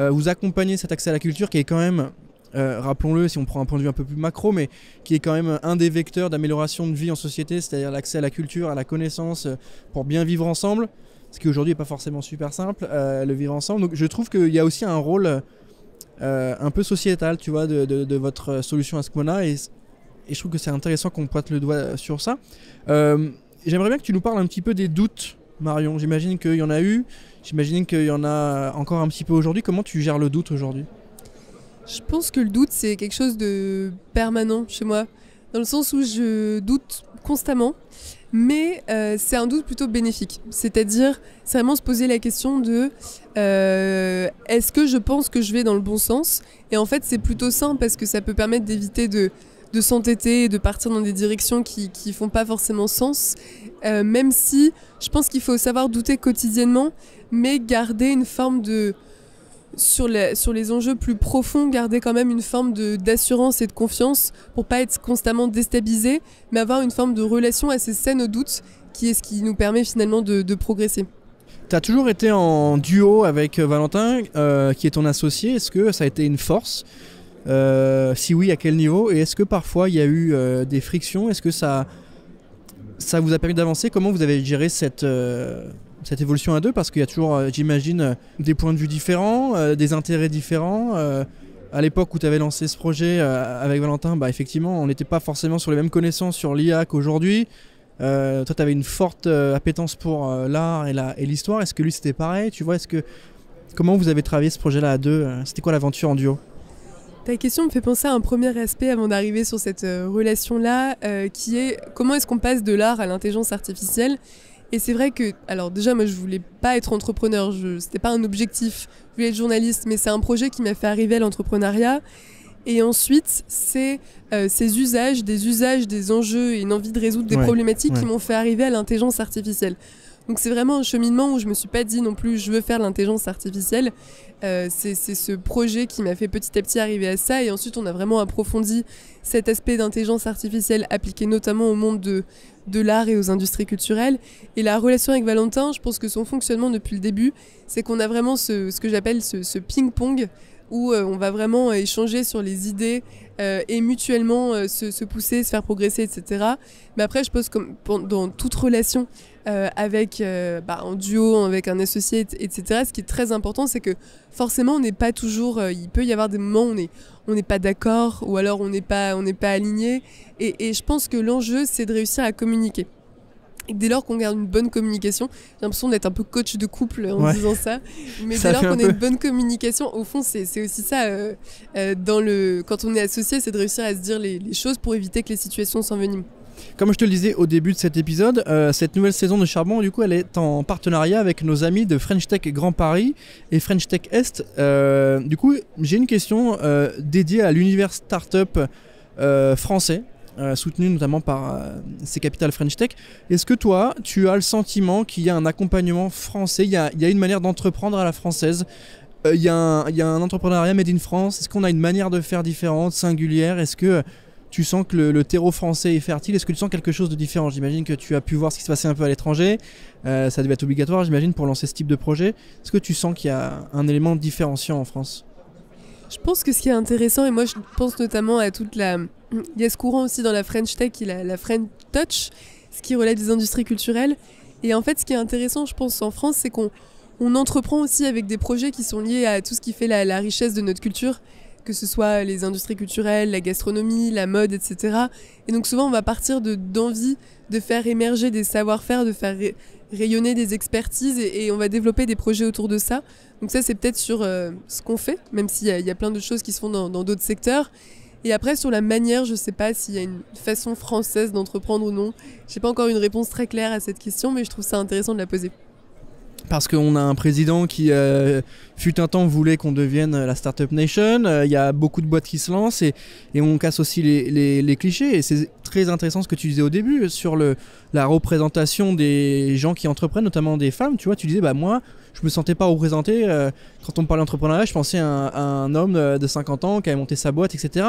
vous accompagnez cet accès à la culture qui est quand même, rappelons-le si on prend un point de vue un peu plus macro, mais qui est quand même un des vecteurs d'amélioration de vie en société, c'est-à-dire l'accès à la culture, à la connaissance, pour bien vivre ensemble, ce qui aujourd'hui n'est pas forcément super simple, le vivre ensemble. Donc je trouve qu'il y a aussi un rôle un peu sociétal, tu vois, de votre solution Askmona, et je trouve que c'est intéressant qu'on pointe le doigt sur ça. J'aimerais bien que tu nous parles un petit peu des doutes, Marion. J'imagine qu'il y en a eu, j'imagine qu'il y en a encore un petit peu aujourd'hui. Comment tu gères le doute aujourd'hui ? Je pense que le doute, c'est quelque chose de permanent chez moi. dans le sens où je doute constamment, mais c'est un doute plutôt bénéfique. C'est-à-dire, c'est vraiment se poser la question de est-ce que je pense que je vais dans le bon sens ? Et en fait, c'est plutôt sain parce que ça peut permettre d'éviter de s'entêter et de partir dans des directions qui font pas forcément sens, même si je pense qu'il faut savoir douter quotidiennement, mais garder une forme de... Sur les enjeux plus profonds, garder quand même une forme d'assurance et de confiance pour pas être constamment déstabilisé, mais avoir une forme de relation assez saine au doute, qui est ce qui nous permet finalement de progresser. Tu as toujours été en duo avec Valentin, qui est ton associé. Est-ce que ça a été une force ? Si oui, à quel niveau ? Et est-ce que parfois il y a eu des frictions ? Est-ce que ça vous a permis d'avancer ? Comment vous avez géré cette évolution à deux ? Parce qu'il y a toujours, j'imagine, des points de vue différents, des intérêts différents. À l'époque où tu avais lancé ce projet avec Valentin, effectivement, on n'était pas forcément sur les mêmes connaissances sur l'IA qu'aujourd'hui. Toi, tu avais une forte appétence pour l'art et l'histoire. Est-ce que lui, c'était pareil ? Tu vois, comment vous avez travaillé ce projet-là à deux ? C'était quoi l'aventure en duo ? Ta question me fait penser à un premier aspect avant d'arriver sur cette relation-là, qui est comment est-ce qu'on passe de l'art à l'intelligence artificielle ? Et c'est vrai que, alors déjà, moi je voulais pas être entrepreneur, c'était pas un objectif, je voulais être journaliste, mais c'est un projet qui m'a fait arriver à l'entrepreneuriat. Et ensuite, c'est ces usages, des enjeux et une envie de résoudre des problématiques qui m'ont fait arriver à l'intelligence artificielle. Donc c'est vraiment un cheminement où je me suis pas dit non plus je veux faire l'intelligence artificielle. C'est ce projet qui m'a fait petit à petit arriver à ça, et ensuite on a vraiment approfondi cet aspect d'intelligence artificielle appliqué notamment au monde de l'art et aux industries culturelles. Et la relation avec Valentin, je pense que son fonctionnement depuis le début, c'est qu'on a vraiment ce que j'appelle ce ping-pong, où on va vraiment échanger sur les idées et mutuellement se pousser, se faire progresser, etc. Mais après, je pense comme dans toute relation avec en duo, avec un associé, etc., ce qui est très important, c'est que forcément, on n'est pas toujours... il peut y avoir des moments où on n'est pas d'accord, ou alors on n'est pas aligné. Et je pense que l'enjeu, c'est de réussir à communiquer. Et dès lors qu'on garde une bonne communication, j'ai l'impression d'être un peu coach de couple en disant ça, mais dès lors qu'on a une bonne communication, au fond c'est aussi ça, quand on est associé, c'est de réussir à se dire les choses pour éviter que les situations s'enveniment. Comme je te le disais au début de cet épisode, cette nouvelle saison de Charbon, du coup, elle est en partenariat avec nos amis de French Tech Grand Paris et French Tech Est. Du coup, j'ai une question dédiée à l'univers startup français, soutenu notamment par ces capitales French Tech. Est-ce que toi, tu as le sentiment qu'il y a un accompagnement français, il y a une manière d'entreprendre à la française, il y a un entrepreneuriat made in France? Est-ce qu'on a une manière de faire différente, singulière? Est-ce que tu sens que le terreau français est fertile? Est-ce que tu sens quelque chose de différent? J'imagine que tu as pu voir ce qui se passait un peu à l'étranger. Ça devait être obligatoire, j'imagine, pour lancer ce type de projet. Est-ce que tu sens qu'il y a un élément différenciant en France? Je pense que ce qui est intéressant, et moi je pense notamment à il y a ce courant aussi dans la French Tech, qui est la French Touch, ce qui relève des industries culturelles. Et en fait, ce qui est intéressant, je pense, en France, c'est qu'on entreprend aussi avec des projets qui sont liés à tout ce qui fait la richesse de notre culture, que ce soit les industries culturelles, la gastronomie, la mode, etc. Et donc souvent, on va partir d'envie de faire émerger des savoir-faire, de faire rayonner des expertises, et on va développer des projets autour de ça. Donc ça, c'est peut-être sur ce qu'on fait, même s'il y a plein de choses qui se font dans d'autres secteurs. Et après, sur la manière, je ne sais pas s'il y a une façon française d'entreprendre ou non. Je n'ai pas encore une réponse très claire à cette question, mais je trouve ça intéressant de la poser. Parce qu'on a un président qui, fut un temps, voulait qu'on devienne la Startup Nation. Il y a beaucoup de boîtes qui se lancent et on casse aussi les clichés. Et c'est très intéressant ce que tu disais au début sur la représentation des gens qui entreprennent, notamment des femmes. Tu vois, tu disais, moi, je me sentais pas représenté. Quand on me parlait d'entrepreneuriat, je pensais à un homme de 50 ans qui avait monté sa boîte, etc.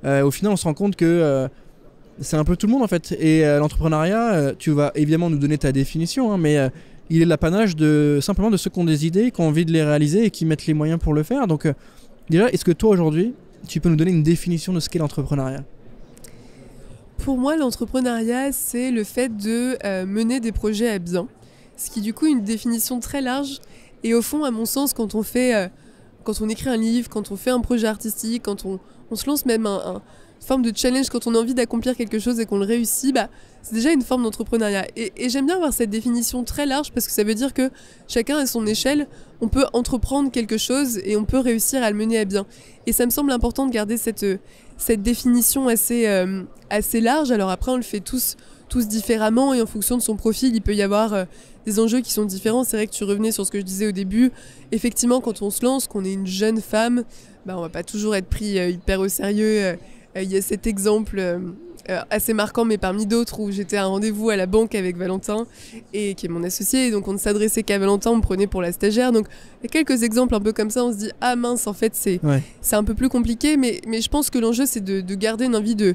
Au final, on se rend compte que c'est un peu tout le monde, en fait. Et l'entrepreneuriat, tu vas évidemment nous donner ta définition, mais... il est l'apanage simplement de ceux qui ont des idées, qui ont envie de les réaliser et qui mettent les moyens pour le faire. Donc déjà, est-ce que toi aujourd'hui, tu peux nous donner une définition de ce qu'est l'entrepreneuriat? Pour moi, l'entrepreneuriat, c'est le fait de mener des projets à bien. Ce qui est du coup une définition très large. Et au fond, à mon sens, quand on écrit un livre, quand on fait un projet artistique, quand on se lance même forme de challenge quand on a envie d'accomplir quelque chose et qu'on le réussit, bah, c'est déjà une forme d'entrepreneuriat. Et j'aime bien avoir cette définition très large parce que ça veut dire que chacun à son échelle, on peut entreprendre quelque chose et on peut réussir à le mener à bien. Et ça me semble important de garder cette définition assez large. Alors après, on le fait tous différemment et en fonction de son profil, il peut y avoir des enjeux qui sont différents. C'est vrai que tu revenais sur ce que je disais au début. Effectivement, quand on se lance, qu'on est une jeune femme, bah, on va pas toujours être pris hyper au sérieux. Il y a cet exemple assez marquant, mais parmi d'autres, où j'étais à un rendez-vous à la banque avec Valentin, et qui est mon associé, et donc on ne s'adressait qu'à Valentin, on me prenait pour la stagiaire. Donc il y a quelques exemples un peu comme ça, on se dit ah mince, en fait c'est un peu plus compliqué, mais je pense que l'enjeu c'est de garder une envie de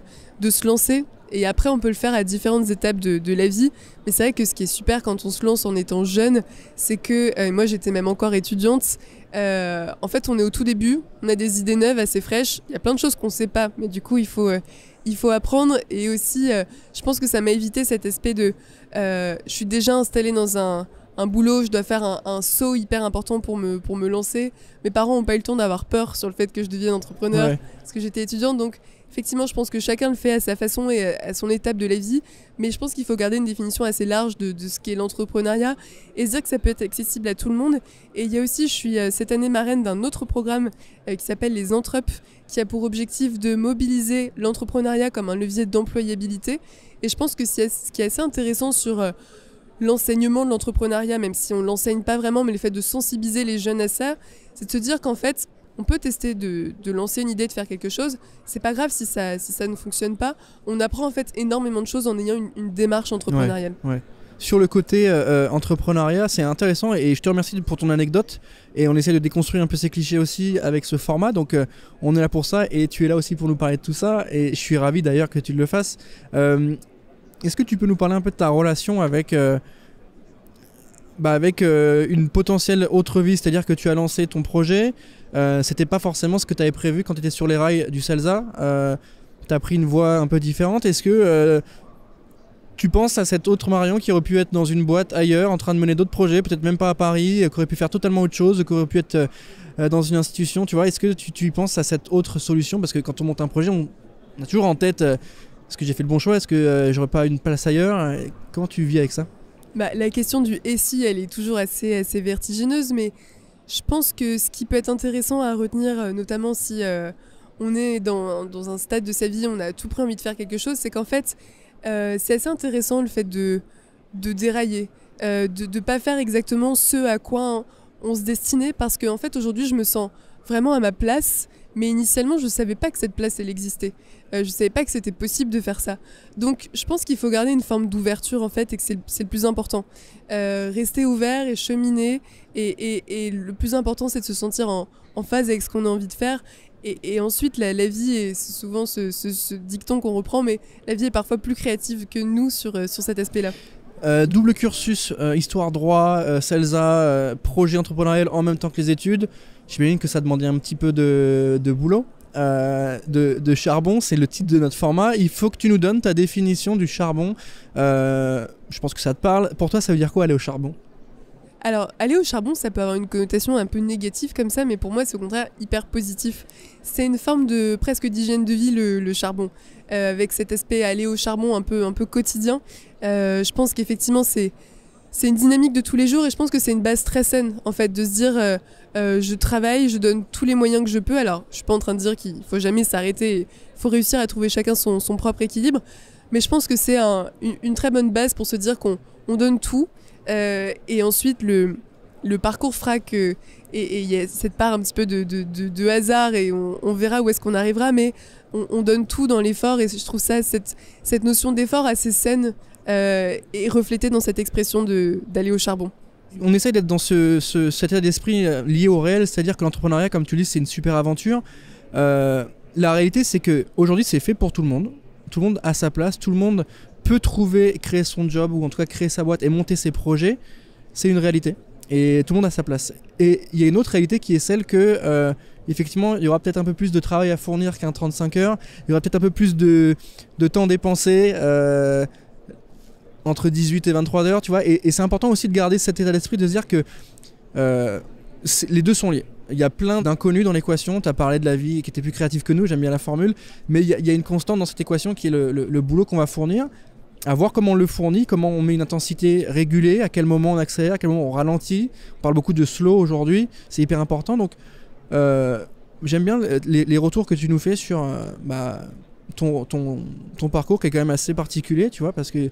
se lancer. Et après, on peut le faire à différentes étapes de la vie. Mais c'est vrai que ce qui est super quand on se lance en étant jeune, c'est que moi, j'étais même encore étudiante. En fait, on est au tout début. On a des idées neuves, assez fraîches. Il y a plein de choses qu'on ne sait pas. Mais du coup, il faut apprendre. Et aussi, je pense que ça m'a évité cet aspect de... je suis déjà installée dans un boulot, je dois faire un saut hyper important pour me lancer. Mes parents n'ont pas eu le temps d'avoir peur sur le fait que je devienne entrepreneur parce que j'étais étudiante. Donc, effectivement, je pense que chacun le fait à sa façon et à son étape de la vie. Mais je pense qu'il faut garder une définition assez large de ce qu'est l'entrepreneuriat et se dire que ça peut être accessible à tout le monde. Et il y a aussi, je suis cette année marraine d'un autre programme qui s'appelle les Entrep, qui a pour objectif de mobiliser l'entrepreneuriat comme un levier d'employabilité. Et je pense que ce qui est assez intéressant sur... l'enseignement de l'entrepreneuriat, même si on ne l'enseigne pas vraiment, mais le fait de sensibiliser les jeunes à ça, c'est de se dire qu'en fait, on peut tester de lancer une idée, de faire quelque chose. C'est pas grave si ça ne fonctionne pas. On apprend en fait énormément de choses en ayant une démarche entrepreneuriale. Ouais. Sur le côté entrepreneuriat, c'est intéressant et je te remercie pour ton anecdote. Et on essaie de déconstruire un peu ces clichés aussi avec ce format. Donc on est là pour ça et tu es là aussi pour nous parler de tout ça. Et je suis ravi d'ailleurs que tu le fasses. Est-ce que tu peux nous parler un peu de ta relation avec une potentielle autre vie, c'est-à-dire que tu as lancé ton projet, c'était pas forcément ce que tu avais prévu quand tu étais sur les rails du CELSA, tu as pris une voie un peu différente. Est-ce que tu penses à cette autre Marion qui aurait pu être dans une boîte ailleurs, en train de mener d'autres projets, peut-être même pas à Paris, qui aurait pu faire totalement autre chose, qui aurait pu être dans une institution, tu vois? Est-ce que tu penses à cette autre solution? Parce que quand on monte un projet, on a toujours en tête... est-ce que j'ai fait le bon choix? Est-ce que j'aurais pas une place ailleurs? Comment tu vis avec ça? La question du « et si », elle est toujours assez vertigineuse, mais je pense que ce qui peut être intéressant à retenir, notamment si on est dans un stade de sa vie, on a à tout près envie de faire quelque chose, c'est qu'en fait, c'est assez intéressant le fait de dérailler, de ne pas faire exactement ce à quoi on se destinait, parce qu'en fait, aujourd'hui, je me sens vraiment à ma place, mais initialement, je ne savais pas que cette place, elle existait. Je ne savais pas que c'était possible de faire ça. Donc, je pense qu'il faut garder une forme d'ouverture, en fait, et que c'est le plus important. Rester ouvert et cheminer. Et le plus important, c'est de se sentir en phase avec ce qu'on a envie de faire. Et ensuite, la vie, et c'est souvent ce dicton qu'on reprend, mais la vie est parfois plus créative que nous sur cet aspect-là. Double cursus, histoire droit, CELSA, projet entrepreneurial en même temps que les études. J'imagine que ça demandait un petit peu de boulot, de charbon. C'est le titre de notre format. Il faut que tu nous donnes ta définition du charbon. Je pense que ça te parle. Pour toi, ça veut dire quoi aller au charbon? Alors, aller au charbon, ça peut avoir une connotation un peu négative comme ça, mais pour moi, c'est au contraire hyper positif. C'est une forme de presque d'hygiène de vie, le charbon. Avec cet aspect aller au charbon un peu quotidien. Je pense qu'effectivement, c'est une dynamique de tous les jours et je pense que c'est une base très saine, en fait, de se dire je travaille, je donne tous les moyens que je peux. Alors, je suis pas en train de dire qu'il faut jamais s'arrêter, il faut réussir à trouver chacun son propre équilibre, mais je pense que c'est une très bonne base pour se dire qu'on donne tout. Et ensuite le parcours fera que et il y a cette part un petit peu de hasard et on verra où est-ce qu'on arrivera, mais on donne tout dans l'effort et je trouve ça cette notion d'effort assez saine et reflétée dans cette expression d'aller au charbon. On essaie d'être dans cet état d'esprit lié au réel, c'est-à-dire que l'entrepreneuriat, comme tu le dis, c'est une super aventure. La réalité, c'est qu'aujourd'hui, c'est fait pour tout le monde. Tout le monde a sa place, tout le monde peut créer son job ou en tout cas créer sa boîte et monter ses projets. C'est une réalité et tout le monde a sa place. Et il y a une autre réalité qui est celle que effectivement il y aura peut-être un peu plus de travail à fournir qu'un 35 heures, il y aura peut-être un peu plus de temps dépensé entre 18 et 23 heures, tu vois, et c'est important aussi de garder cet état d'esprit, de se dire que les deux sont liés. il y a plein d'inconnus dans l'équation. Tu as parlé de la vie qui était plus créative que nous, j'aime bien la formule, mais il y a une constante dans cette équation qui est le boulot qu'on va fournir, à voir comment on le fournit, comment on met une intensité régulée, à quel moment on accélère, à quel moment on ralentit. On parle beaucoup de slow aujourd'hui, c'est hyper important. Donc j'aime bien les retours que tu nous fais sur ton parcours qui est quand même assez particulier, tu vois, parce que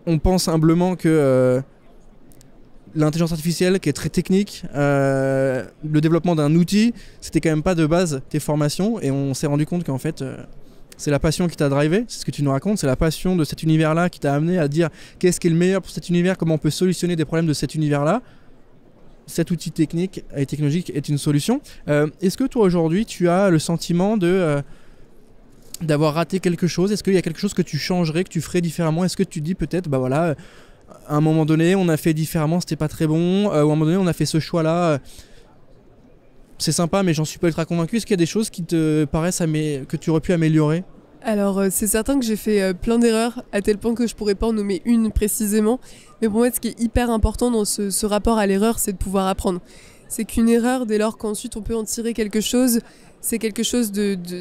on pense humblement que l'intelligence artificielle qui est très technique, le développement d'un outil, c'était quand même pas de base tes formations, et on s'est rendu compte qu'en fait c'est la passion qui t'a drivé, c'est ce que tu nous racontes, c'est la passion de cet univers-là qui t'a amené à dire qu'est-ce qui est le meilleur pour cet univers, comment on peut solutionner des problèmes de cet univers-là. Cet outil technique et technologique est une solution. Est-ce que toi aujourd'hui tu as le sentiment d'avoir raté quelque chose? Est-ce qu'il y a quelque chose que tu changerais, que tu ferais différemment? Est-ce que tu te dis peut-être, à un moment donné, on a fait différemment, c'était pas très bon, ou à un moment donné, on a fait ce choix-là, c'est sympa, mais j'en suis pas ultra convaincu. Est-ce qu'il y a des choses qui te paraissent que tu aurais pu améliorer? Alors, c'est certain que j'ai fait plein d'erreurs, à tel point que je pourrais pas en nommer une précisément. Mais pour moi, ce qui est hyper important dans ce rapport à l'erreur, c'est de pouvoir apprendre. C'est qu'une erreur, dès lors qu'ensuite on peut en tirer quelque chose, c'est quelque chose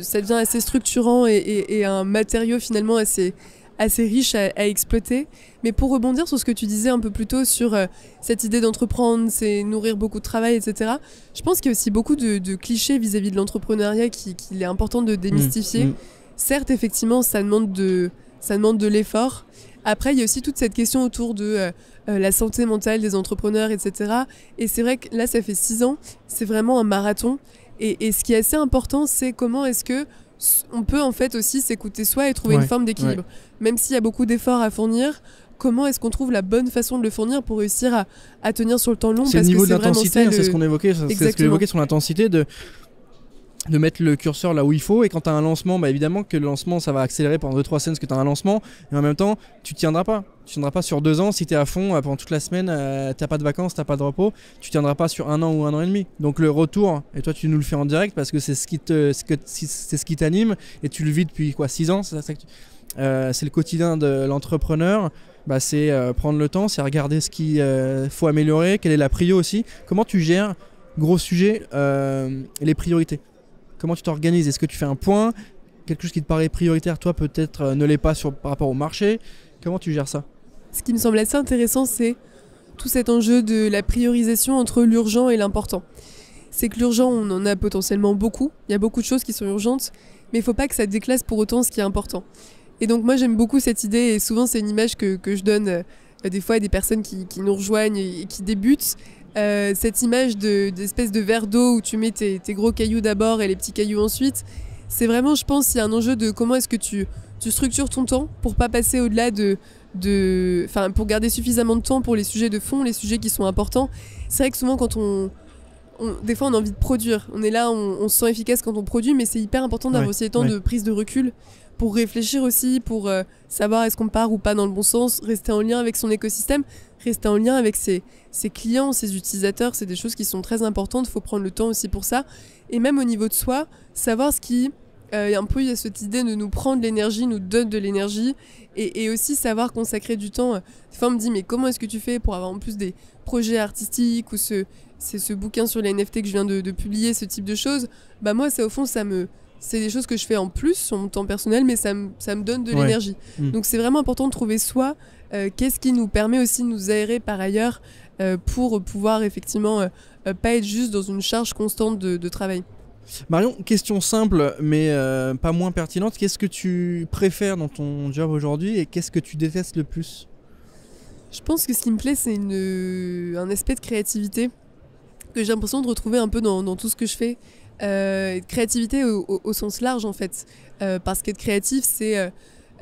ça devient assez structurant et un matériau finalement assez riche à exploiter. Mais pour rebondir sur ce que tu disais un peu plus tôt sur cette idée d'entreprendre, c'est nourrir beaucoup de travail, etc. Je pense qu'il y a aussi beaucoup de clichés vis-à-vis de l'entrepreneuriat qu'il est important de démystifier. Certes, effectivement, ça demande de l'effort. Après, il y a aussi toute cette question autour de la santé mentale des entrepreneurs, etc. Et c'est vrai que là, ça fait 6 ans, c'est vraiment un marathon. Et ce qui est assez important, c'est comment est-ce que on peut en fait aussi s'écouter soi et trouver une forme d'équilibre. Même s'il y a beaucoup d'efforts à fournir, comment est-ce qu'on trouve la bonne façon de le fournir pour réussir à tenir sur le temps long? C'est le niveau de l'intensité, c'est ce qu'on évoquait, c'est ce que j'évoquais sur l'intensité de mettre le curseur là où il faut. Et quand tu as un lancement, évidemment que le lancement ça va accélérer pendant 2-3 semaines parce que tu as un lancement, et en même temps tu tiendras pas sur 2 ans si tu es à fond pendant toute la semaine, t'as pas de vacances, t'as pas de repos, tu tiendras pas sur 1 an ou 1 an et demi. Donc le retour, et toi tu nous le fais en direct parce que c'est ce qui t'anime, et tu le vis depuis 6 ans, c'est le quotidien de l'entrepreneur. C'est prendre le temps, c'est regarder ce qu'il faut améliorer, quelle est la prio aussi. Comment tu gères, gros sujet, les priorités? Comment tu t'organises? Est-ce que tu fais un point? Quelque chose qui te paraît prioritaire, toi peut-être ne l'est pas par rapport au marché. Comment tu gères ça? Ce qui me semble assez intéressant, c'est tout cet enjeu de la priorisation entre l'urgent et l'important. C'est que l'urgent, on en a potentiellement beaucoup. Il y a beaucoup de choses qui sont urgentes, mais il ne faut pas que ça déclasse pour autant ce qui est important. Et donc moi j'aime beaucoup cette idée, et souvent c'est une image que je donne des fois à des personnes qui nous rejoignent et qui débutent. Cette image d'espèce de verre d'eau où tu mets tes gros cailloux d'abord et les petits cailloux ensuite, c'est vraiment, je pense, il y a un enjeu de comment est-ce que tu structures ton temps pour pas passer au-delà pour garder suffisamment de temps pour les sujets de fond, les sujets qui sont importants. C'est vrai que souvent quand des fois on a envie de produire, on est là, on se sent efficace quand on produit, mais c'est hyper important d'avoir aussi le temps de prise de recul pour réfléchir aussi, pour savoir est-ce qu'on part ou pas dans le bon sens, rester en lien avec son écosystème, rester en lien avec ses clients, ses utilisateurs. C'est des choses qui sont très importantes, il faut prendre le temps aussi pour ça. Et même au niveau de soi, savoir ce qui, un peu il y a cette idée de nous prendre l'énergie, nous donne de l'énergie, et aussi savoir consacrer du temps. Des fois on me dit mais comment est-ce que tu fais pour avoir en plus des projets artistiques, ou c'est ce bouquin sur les NFT que je viens de publier, ce type de choses. Moi c'est au fond c'est des choses que je fais en plus sur mon temps personnel, mais ça me donne de l'énergie. Donc c'est vraiment important de trouver soi, qu'est-ce qui nous permet aussi de nous aérer par ailleurs, pour pouvoir effectivement pas être juste dans une charge constante de travail. Marion, question simple mais pas moins pertinente, qu'est-ce que tu préfères dans ton job aujourd'hui et qu'est-ce que tu détestes le plus? Je pense que ce qui me plaît, c'est un aspect de créativité que j'ai l'impression de retrouver un peu dans tout ce que je fais. Créativité au sens large en fait, parce qu'être créatif c'est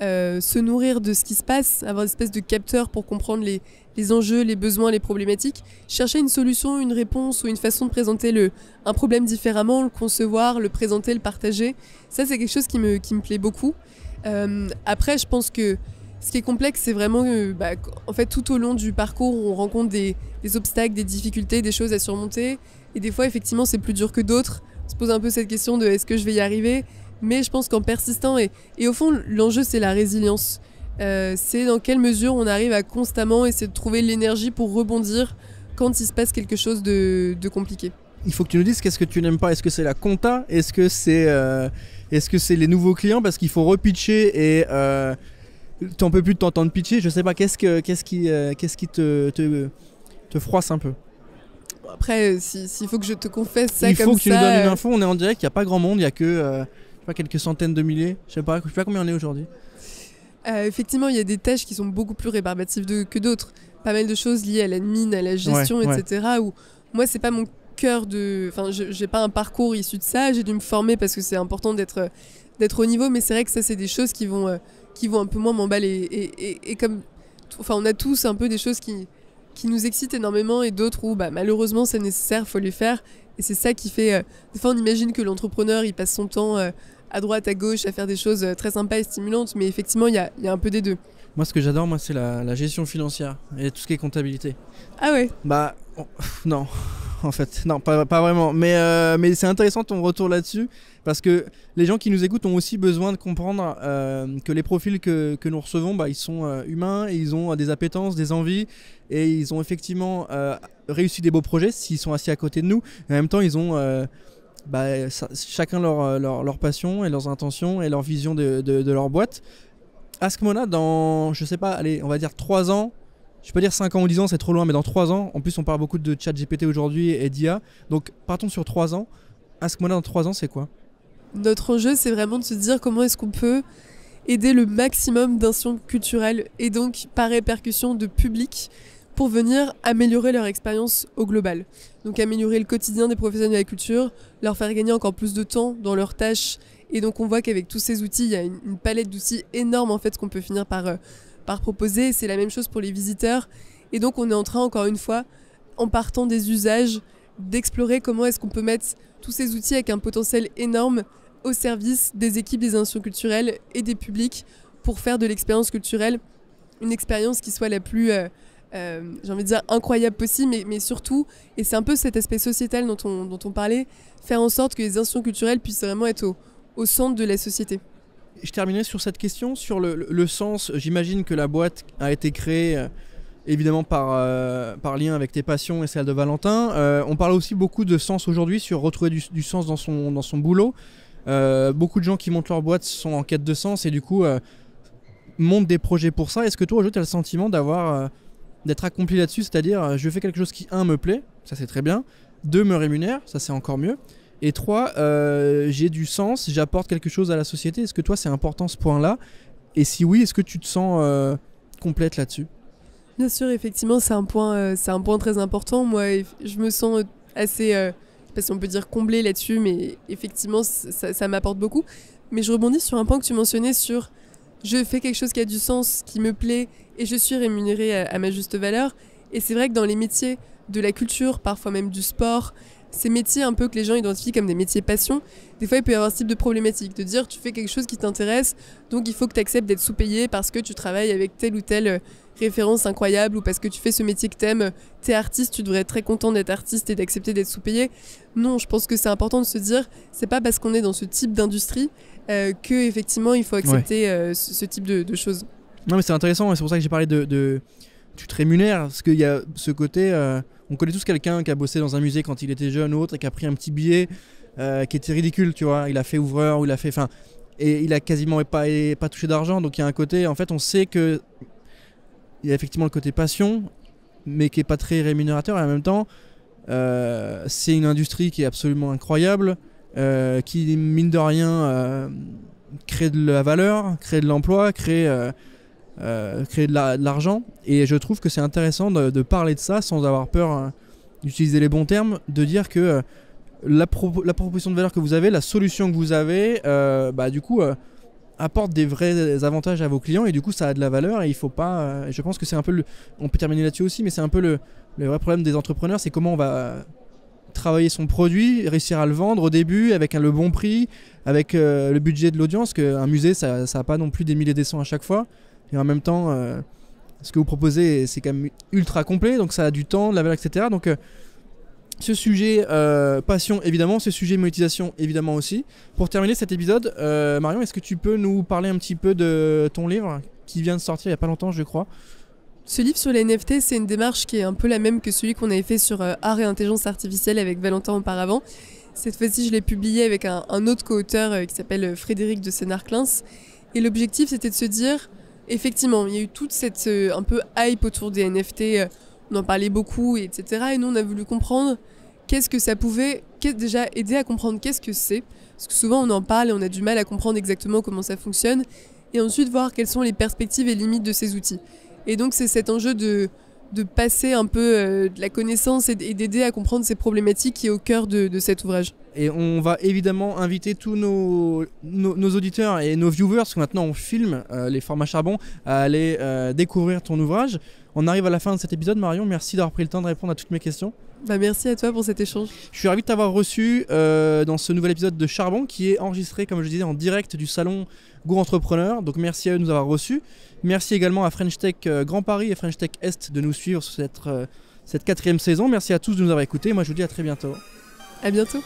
se nourrir de ce qui se passe, avoir une espèce de capteur pour comprendre les enjeux, les besoins, les problématiques, chercher une solution, une réponse ou une façon de présenter un problème différemment, le concevoir, le présenter, le partager. Ça c'est quelque chose qui me plaît beaucoup. Après je pense que ce qui est complexe, c'est vraiment en fait tout au long du parcours on rencontre des obstacles, des difficultés, des choses à surmonter, et des fois effectivement c'est plus dur que d'autres. On se pose un peu cette question de est-ce que je vais y arriver, mais je pense qu'en persistant, et au fond l'enjeu c'est la résilience, c'est dans quelle mesure on arrive à constamment essayer de trouver l'énergie pour rebondir quand il se passe quelque chose de compliqué. il faut que tu nous dises qu'est-ce que tu n'aimes pas. Est-ce que c'est la compta? Est-ce que c'est les nouveaux clients parce qu'il faut repitcher et t'en peux plus de t'entendre pitcher? Je sais pas, qu'est-ce qui te froisse un peu? Après, s'il faut que je te confesse ça il comme ça... faut que tu nous donnes une info, on est en direct, il n'y a pas grand monde, il n'y a que je sais pas, quelques centaines de milliers, je sais pas combien on est aujourd'hui. Effectivement, il y a des tâches qui sont beaucoup plus rébarbatives que d'autres. Pas mal de choses liées à l'admin, à la gestion, etc. Où moi, c'est pas mon cœur de... Enfin, j'ai pas un parcours issu de ça, j'ai dû me former parce que c'est important d'être au niveau, mais c'est vrai que ça, c'est des choses qui vont un peu moins m'emballer. Et comme... Enfin, on a tous un peu des choses qui nous excitent énormément et d'autres où malheureusement c'est nécessaire, faut les faire. Et c'est ça qui fait... des fois, on imagine que l'entrepreneur, il passe son temps... à droite, à gauche, à faire des choses très sympas et stimulantes, mais effectivement, il y a un peu des deux. Moi, ce que j'adore, c'est la gestion financière et tout ce qui est comptabilité. Ah ouais? Non, en fait, non, pas vraiment. Mais c'est intéressant ton retour là-dessus, parce que les gens qui nous écoutent ont aussi besoin de comprendre que les profils que nous recevons, ils sont humains, et ils ont des appétences, des envies, et ils ont effectivement réussi des beaux projets s'ils sont assis à côté de nous. Et en même temps, ils ont... chacun leur passion et leurs intentions et leur vision de leur boîte. Ask Mona, dans, je sais pas, allez, on va dire 3 ans, je vais pas dire 5 ans ou 10 ans, c'est trop loin, mais dans 3 ans, en plus on parle beaucoup de ChatGPT aujourd'hui et d'IA, donc partons sur 3 ans. Ask Mona dans 3 ans, c'est quoi? Notre enjeu, c'est vraiment de se dire comment est-ce qu'on peut aider le maximum d'institutions culturelles et donc par répercussion de public pour venir améliorer leur expérience au global. Donc améliorer le quotidien des professionnels de la culture, leur faire gagner encore plus de temps dans leurs tâches. Et donc on voit qu'avec tous ces outils, il y a une palette d'outils énorme en fait qu'on peut finir par proposer. Et c'est la même chose pour les visiteurs. Et donc on est en train, encore une fois, en partant des usages, d'explorer comment est-ce qu'on peut mettre tous ces outils avec un potentiel énorme au service des équipes des institutions culturelles et des publics pour faire de l'expérience culturelle une expérience qui soit la plus... j'ai envie de dire incroyable possible, mais surtout, et c'est un peu cet aspect sociétal dont on parlait, faire en sorte que les institutions culturelles puissent vraiment être au centre de la société. Je terminerai sur cette question, sur le sens. J'imagine que la boîte a été créée évidemment par lien avec tes passions et celles de Valentin. On parle aussi beaucoup de sens aujourd'hui, sur retrouver du sens dans son boulot. Beaucoup de gens qui montent leur boîte sont en quête de sens et du coup montent des projets pour ça. Est-ce que toi aujourd'hui tu as le sentiment d'être accompli là-dessus, c'est-à-dire je fais quelque chose qui, 1, me plaît, ça c'est très bien, 2, me rémunère, ça c'est encore mieux, et 3, j'ai du sens, j'apporte quelque chose à la société. Est-ce que toi c'est important ce point-là? Et si oui, est-ce que tu te sens complète là-dessus? Bien sûr, effectivement, c'est un point très important. Moi, je me sens assez, je sais pas si on peut dire comblée là-dessus, mais effectivement, ça m'apporte beaucoup. Mais je rebondis sur un point que tu mentionnais sur je fais quelque chose qui a du sens, qui me plaît, et je suis rémunérée à ma juste valeur. Et c'est vrai que dans les métiers de la culture, parfois même du sport, ces métiers un peu que les gens identifient comme des métiers passion, des fois il peut y avoir ce type de problématique, de dire tu fais quelque chose qui t'intéresse, donc il faut que tu acceptes d'être sous-payé parce que tu travailles avec telle ou telle référence incroyable, ou parce que tu fais ce métier que t'aimes, t'es artiste, tu devrais être très content d'être artiste et d'accepter d'être sous-payé. Non, je pense que c'est important de se dire, c'est pas parce qu'on est dans ce type d'industrie que effectivement il faut accepter ce type de choses. Non mais c'est intéressant, et c'est pour ça que j'ai parlé de tu te rémunères, parce qu'il y a ce côté, on connaît tous quelqu'un qui a bossé dans un musée quand il était jeune ou autre, et qui a pris un petit billet qui était ridicule, tu vois, il a fait ouvreur, ou il a fait, et il a quasiment pas touché d'argent. Donc il y a un côté, en fait on sait que il y a effectivement le côté passion, mais qui est pas très rémunérateur, et en même temps c'est une industrie qui est absolument incroyable, qui mine de rien crée de la valeur, crée de l'emploi, crée de l'argent. Et je trouve que c'est intéressant de parler de ça sans avoir peur d'utiliser les bons termes, de dire que la proposition de valeur que vous avez, la solution que vous avez, du coup apporte des vrais avantages à vos clients, et du coup ça a de la valeur, et il faut pas je pense que c'est un peu on peut terminer là-dessus aussi, mais c'est un peu le vrai problème des entrepreneurs, c'est comment on va travailler son produit, réussir à le vendre au début avec le bon prix, avec le budget de l'audience, qu'un musée ça a pas non plus des milliers et des cents à chaque fois. Et en même temps, ce que vous proposez, c'est quand même ultra complet, donc ça a du temps, de la valeur, etc. Donc ce sujet passion, évidemment, ce sujet monétisation, évidemment aussi. Pour terminer cet épisode, Marion, est-ce que tu peux nous parler un petit peu de ton livre qui vient de sortir il n'y a pas longtemps, je crois? Ce livre sur les NFT, c'est une démarche qui est un peu la même que celui qu'on avait fait sur art et intelligence artificielle avec Valentin auparavant. Cette fois-ci, je l'ai publié avec un autre co-auteur qui s'appelle Frédéric de Sénart-Clins. Et l'objectif, c'était de se dire, effectivement, il y a eu toute cette un peu hype autour des NFT, on en parlait beaucoup, etc. Et nous, on a voulu comprendre qu'est-ce que ça pouvait déjà aider à comprendre qu'est-ce que c'est. Parce que souvent, on en parle et on a du mal à comprendre exactement comment ça fonctionne. Et ensuite, voir quelles sont les perspectives et limites de ces outils. Et donc, c'est cet enjeu de passer un peu de la connaissance et d'aider à comprendre ces problématiques qui est au cœur de cet ouvrage. Et on va évidemment inviter tous nos auditeurs et nos viewers, parce que maintenant on filme les formats charbon, à aller découvrir ton ouvrage. On arrive à la fin de cet épisode, Marion. Merci d'avoir pris le temps de répondre à toutes mes questions. Merci à toi pour cet échange. Je suis ravi de t'avoir reçu dans ce nouvel épisode de Charbon qui est enregistré, comme je disais, en direct du salon Go Entrepreneur. Donc merci à eux de nous avoir reçus. Merci également à French Tech Grand Paris et French Tech Est de nous suivre sur cette 4e saison. Merci à tous de nous avoir écoutés. Moi je vous dis à très bientôt. À bientôt.